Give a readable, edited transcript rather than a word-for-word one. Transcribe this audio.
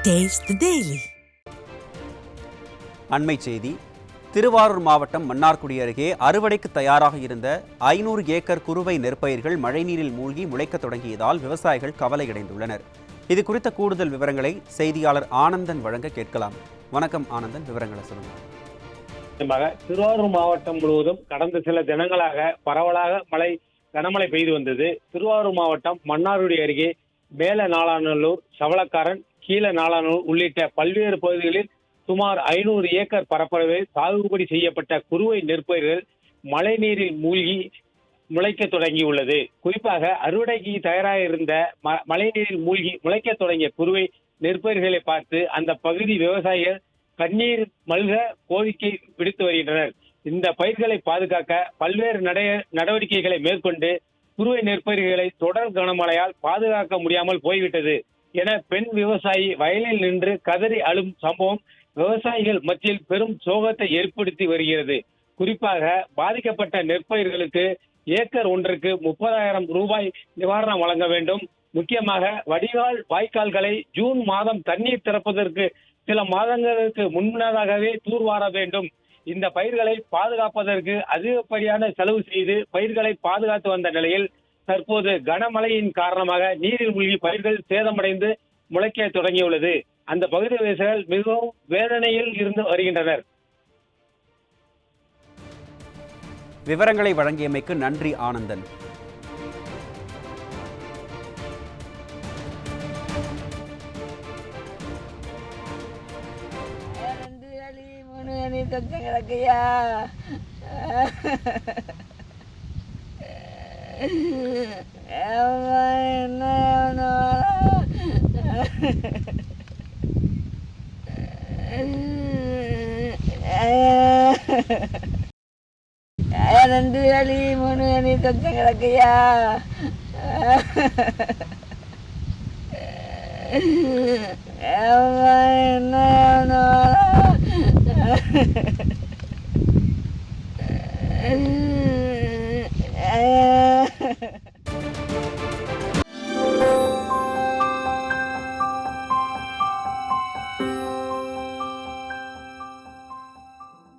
Taste the Daily. அண்மை செய்தி. திருவாரூர் மாவட்டம் மன்னார்குடி அருகே அறுவடைக்கு தயாராக இருந்த 500 ஏக்கர் குறுவை நெற்பயிர்கள் மழைநீரில் மூழ்கி முளைக்க தொடங்கியதால் விவசாயிகள் கவலையடைந்துள்ளனர். இது குறித்த கூடுதல் விவரங்களை செய்தியாளர் ஆனந்தன் வழங்க கேட்கலாம். வணக்கம் ஆனந்தன், விவரங்களை சொல்லுங்கள். திருவாரூர் மாவட்டம் முழுவதும் கடந்த சில தினங்களாக பரவலாக கனமழை பெய்து வந்தது. திருவாரூர் மாவட்டம் மன்னார்குடி அருகே மேல நாளாநல்லூர், சவளக்காரன், கீழ நாளாநல்லூர் உள்ளிட்ட பல்வேறு பகுதிகளில் சுமார் 500 ஏக்கர் பரப்பளவில் சாகுபடி செய்யப்பட்ட குறுவை நெற்பயிர்கள் மழை நீரில் மூழ்கி முளைக்க தொடங்கியுள்ளது. குறிப்பாக அறுவடைக்கு தயாராக இருந்த மழை நீரில் மூழ்கி முளைக்க தொடங்கிய குறுவை நெற்பயிர்களை பார்த்து அந்த பகுதி விவசாயிகள் கண்ணீர் மல்க கோரிக்கை விடுத்து வருகின்றனர். இந்த பயிர்களை பாதுகாக்க பல்வேறு நடவடிக்கைகளை மேற்கொண்டு குறுவை நெற்பயிர்களை தொடர் கனமழையால் பாதுகாக்க முடியாமல் போய்விட்டது என பெண் விவசாயி வயலில் நின்று கதறி அழும் சம்பவம் விவசாயிகள் மத்தியில் பெரும் சோகத்தை ஏற்படுத்தி வருகிறது. குறிப்பாக பாதிக்கப்பட்ட நெற்பயிர்களுக்கு ஏக்கர் ஒன்றுக்கு 30,000 ரூபாய் நிவாரணம் வழங்க வேண்டும். முக்கியமாக வடிகால் வாய்க்கால்களை ஜூன் மாதம் தண்ணீர் திறப்பதற்கு சில மாதங்களுக்கு முன்னதாகவே தூர்வார வேண்டும். இந்த பயிர்களை பாதுகாப்பதற்கு அதிகப்படியான செலவு செய்து பயிர்களை பாதுகாத்து வந்த நிலையில் தற்போது கனமழையின் காரணமாக நீரில் மூழ்கி பயிர்கள் சேதமடைந்து முளைக்க தொடங்கியுள்ளது. அந்த பகுதி விவசாயிகள் மிகவும் வேதனையில் இருந்து வருகின்றனர். விவரங்களை வழங்கியமைக்கு நன்றி ஆனந்தன். கிடக்கையா ரெண்டு அலி 3 அணி தச்சம் கிடக்கையா என்ன